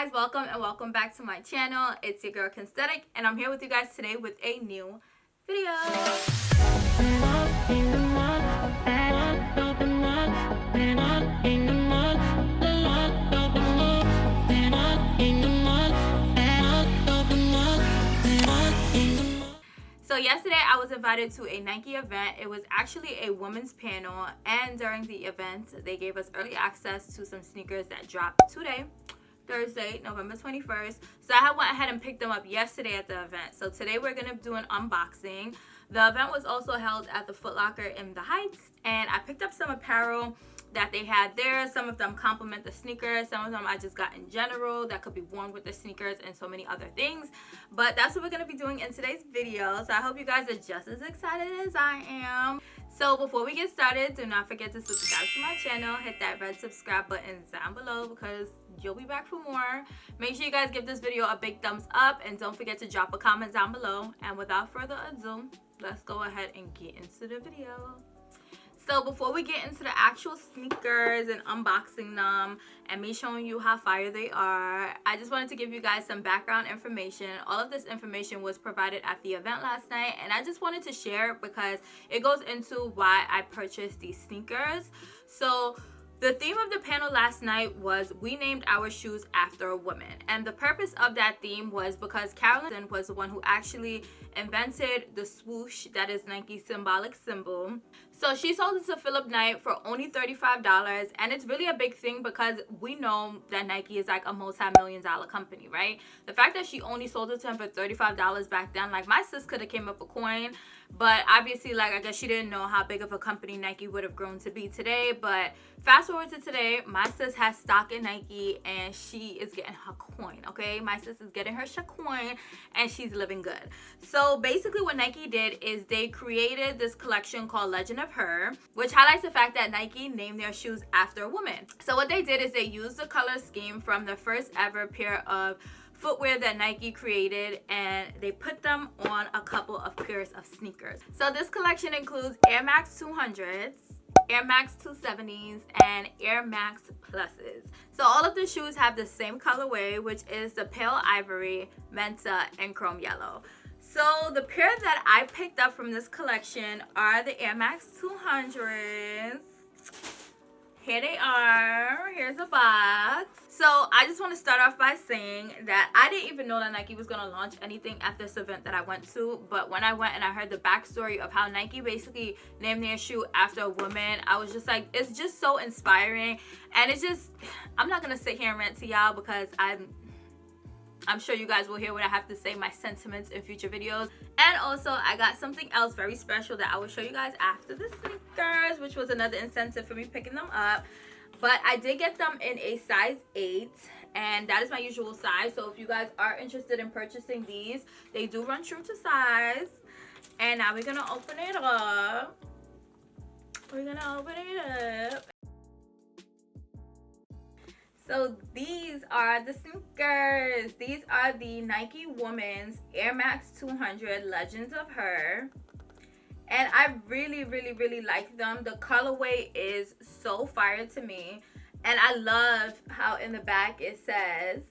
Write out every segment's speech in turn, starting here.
guys, welcome back to my channel. It's your girl Kensthetic, and I'm here with you guys today with a new video. So yesterday I was invited to a Nike event. It was actually a women's panel, and during the event they gave us early access to some sneakers that dropped today, Thursday, November 21st. So I went ahead and picked them up yesterday at the event. So today we're going to do an unboxing. The event was also held at the Foot Locker in the Heights, and I picked up some apparel that they had there. Some of them complement the sneakers, some of them I just got in general that could be worn with the sneakers, and so many other things. But that's what we're going to be doing in today's video, so I hope you guys are just as excited as I am. So before we get started, do not forget to subscribe to my channel. Hit that red subscribe button down below because you'll be back for more. Make sure you guys give this video a big thumbs up, and don't forget to drop a comment down below. And without further ado, let's go ahead and get into the video. So before we get into the actual sneakers and unboxing them and me showing you how fire they are, I just wanted to give you guys some background information. All of this information was provided at the event last night, and I just wanted to share it because it goes into why I purchased these sneakers. So the theme of the panel last night was we named our shoes after a woman, and the purpose of that theme was because Carolyn was the one who actually invented the swoosh that is Nike's symbolic symbol. So she sold it to Philip Knight for only $35, and it's really a big thing because we know that Nike is like a multi-million-dollar company, right? The fact that she only sold it to him for $35 back then, like my sis could have came up a coin, but obviously, like, I guess she didn't know how big of a company Nike would have grown to be today. But fast forward to today, my sis has stock in Nike and she is getting her coin, okay? My sis is getting her coin and she's living good. So basically what Nike did is they created this collection called Legend of Her, which highlights the fact that Nike named their shoes after a woman. So what they did is they used the color scheme from the first ever pair of footwear that Nike created, and they put them on a couple of pairs of sneakers. So this collection includes Airmax 200s, Airmax 270s, and Airmax Pluses. So all of the shoes have the same colorway, which is the pale ivory, menta, and chrome yellow. So the pair that I picked up from this collection are the Airmax 200s. Here they are. Here's a box. So I just want to start off by saying that I didn't even know that Nike was going to launch anything at this event that I went to. But when I went and I heard the backstory of how Nike basically named their shoe after a woman, I was just like, it's just so inspiring. And it's just, I'm not going to sit here and rant to y'all because I'm sure you guys will hear what I have to say, my sentiments in future videos. And also, I got something else very special that I will show you guys after the sneakers, which was another incentive for me picking them up. But I did get them in a size 8, and that is my usual size. So if you guys are interested in purchasing these, they do run true to size. And now we're going to open it up. So these are the sneakers. These are the Nike Women's Airmax 200 Legends of Her. And I really like them. The colorway is so fire to me. And I love how in the back it says,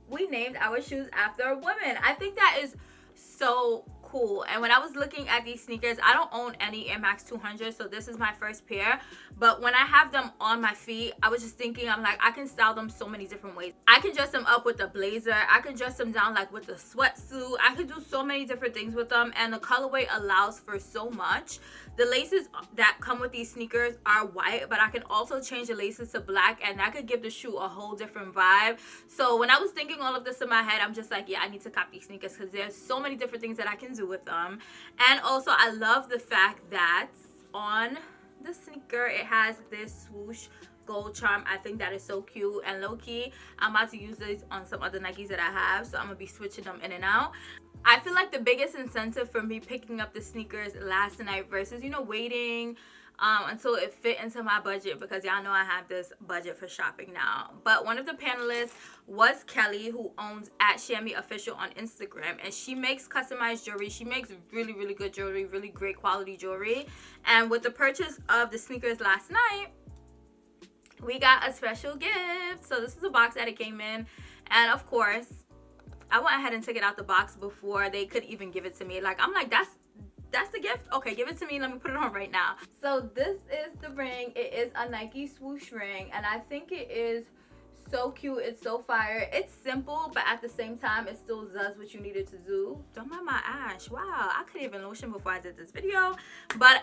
we named our shoes after a woman. I think that is so cool. And when I was looking at these sneakers, I don't own any Airmax 200, so this is my first pair. But when I have them on my feet, I was just thinking, I'm like, I can style them so many different ways. I can dress them up with a blazer. I can dress them down like with a sweatsuit. I could do so many different things with them, and the colorway allows for so much. The laces that come with these sneakers are white, but I can also change the laces to black, and that could give the shoe a whole different vibe. So when I was thinking all of this in my head, I'm just like, yeah, I need to cop these sneakers because there's so many different things that I can do with them. And also, I love the fact that on the sneaker it has this swoosh gold charm. I think that is so cute, and low-key I'm about to use these on some other Nikes that I have, so I'm gonna be switching them in and out. I feel like the biggest incentive for me picking up the sneakers last night versus, you know, waiting until it fit into my budget, because y'all know I have this budget for shopping now. But one of the panelists was Kelly, who owns @ShammyOfficial on Instagram, and she makes customized jewelry. She makes really good jewelry, really great quality jewelry. And with the purchase of the sneakers last night, we got a special gift. So this is the box that it came in, And of course, I went ahead and took it out the box before they could even give it to me. Like, I'm like, that's the gift? Okay, give it to me. Let me put it on right now. So this is the ring. It is a Nike swoosh ring, and I think it is so cute. It's so fire. It's simple, but at the same time, it still does what you need it to do. Don't mind my ash. Wow, I couldn't even lotion before I did this video. But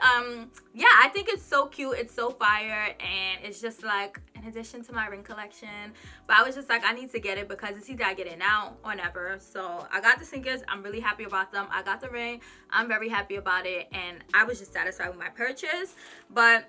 yeah, I think it's so cute. It's so fire, and it's just like in addition to my ring collection. But I was just like, I need to get it because it's either I get it now or never. So I got the sneakers. I'm really happy about them. I got the ring. I'm very happy about it, and I was just satisfied with my purchase. But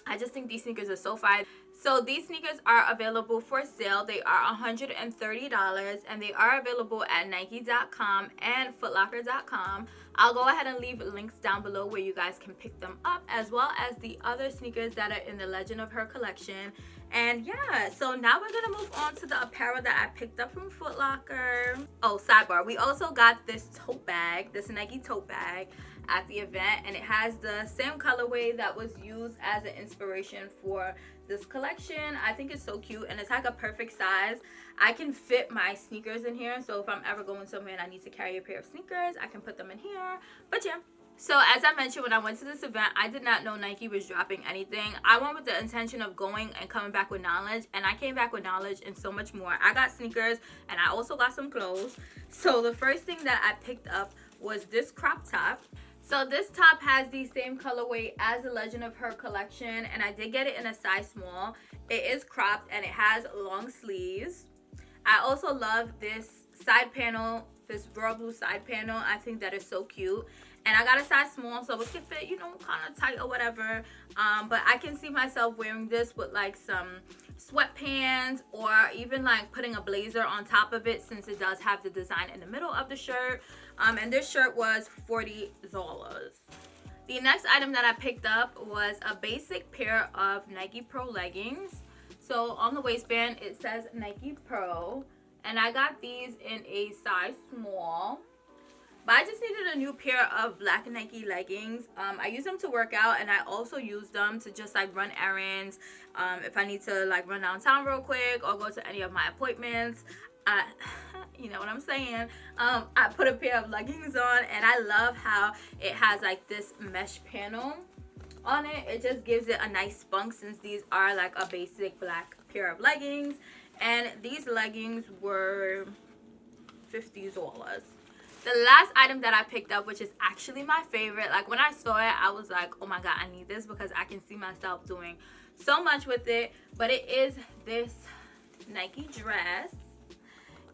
I just think these sneakers are so fire. So these sneakers are available for sale. They are $130, and they are available at Nike.com and Footlocker.com. I'll go ahead and leave links down below where you guys can pick them up, as well as the other sneakers that are in the Legend of Her collection. And yeah, so now we're gonna move on to the apparel that I picked up from Foot Locker. Oh, sidebar, we also got this tote bag, this Nike tote bag at the event, and it has the same colorway that was used as an inspiration for this collection. I think it's so cute, and it's like a perfect size. I can fit my sneakers in here, so if I'm ever going somewhere and I need to carry a pair of sneakers, I can put them in here. But yeah, so as I mentioned, when I went to this event, I did not know Nike was dropping anything. I went with the intention of going and coming back with knowledge, and I came back with knowledge and so much more. I got sneakers, and I also got some clothes. So the first thing that I picked up was this crop top. So this top has the same colorway as the Legend of Her collection, and I did get it in a size small. It is cropped, and it has long sleeves. I also love this side panel, this royal blue side panel. I think that is so cute. And I got a size small, so it can fit, you know, kind of tight or whatever. But I can see myself wearing this with like some sweatpants, or even like putting a blazer on top of it, since it does have the design in the middle of the shirt. And this shirt was $40. The next item that I picked up was a basic pair of Nike Pro leggings. So on the waistband it says Nike Pro, and I got these in a size small. But I just needed a new pair of black Nike leggings. I use them to work out, and I also use them to just like run errands. If I need to like run downtown real quick or go to any of my appointments, you know what I'm saying. I put a pair of leggings on, and I love how it has like this mesh panel on it. It just gives it a nice spunk, since these are like a basic black pair of leggings. And these leggings were $50. The last item that I picked up, which is actually my favorite, like when I saw it, I was like, oh my god, I need this, because I can see myself doing so much with it. But it is this Nike dress.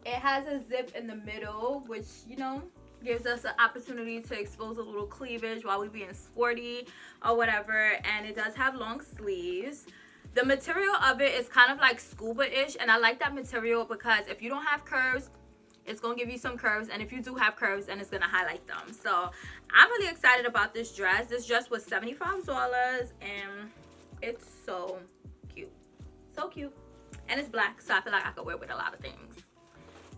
It has a zip in the middle, which, you know, gives us an opportunity to expose a little cleavage while we being sporty or whatever. And it does have long sleeves. The material of it is kind of like scuba-ish, and I like that material because if you don't have curves, it's gonna give you some curves, and if you do have curves, then it's gonna highlight them. So I'm really excited about this dress. This dress was $75, and it's so cute. So cute. And it's black, so I feel like I could wear it with a lot of things.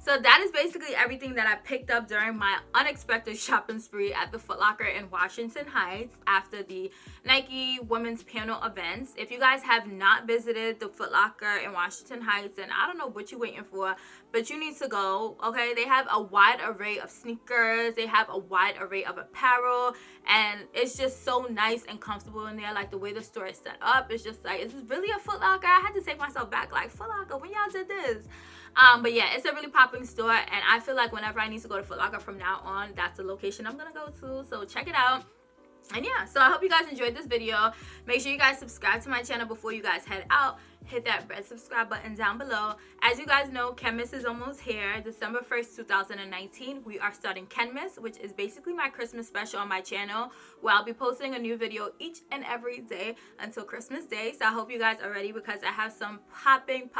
So that is basically everything that I picked up during my unexpected shopping spree at the Foot Locker in Washington Heights after the Nike Women's Panel events. If you guys have not visited the Foot Locker in Washington Heights, then I don't know what you're waiting for, but you need to go, okay? They have a wide array of sneakers. They have a wide array of apparel, and it's just so nice and comfortable in there. Like the way the store is set up, it's just like, is this really a Foot Locker? I had to take myself back, like, Foot Locker, when y'all did this? But yeah, it's a really popping store, and I feel like whenever I need to go to Foot Locker from now on, that's the location I'm gonna go to. So check it out. And yeah, so I hope you guys enjoyed this video. Make sure you guys subscribe to my channel before you guys head out. Hit that red subscribe button down below. As you guys know, Kenmas is almost here. December 1st, 2019, we are starting Kenmas, which is basically my Christmas special on my channel, where I'll be posting a new video each and every day until Christmas Day. So I hope you guys are ready, because I have some popping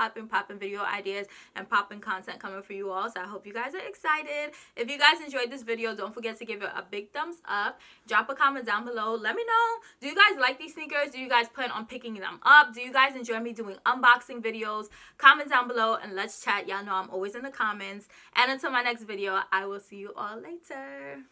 video ideas and popping content coming for you all. So I hope you guys are excited. If you guys enjoyed this video, don't forget to give it a big thumbs up. Drop a comment down below. Let me know, do you guys like these sneakers? Do you guys plan on picking them up? Do you guys enjoy me doing unboxing videos? Comment down below and let's chat. Y'all know I'm always in the comments. And until my next video, I will see you all later.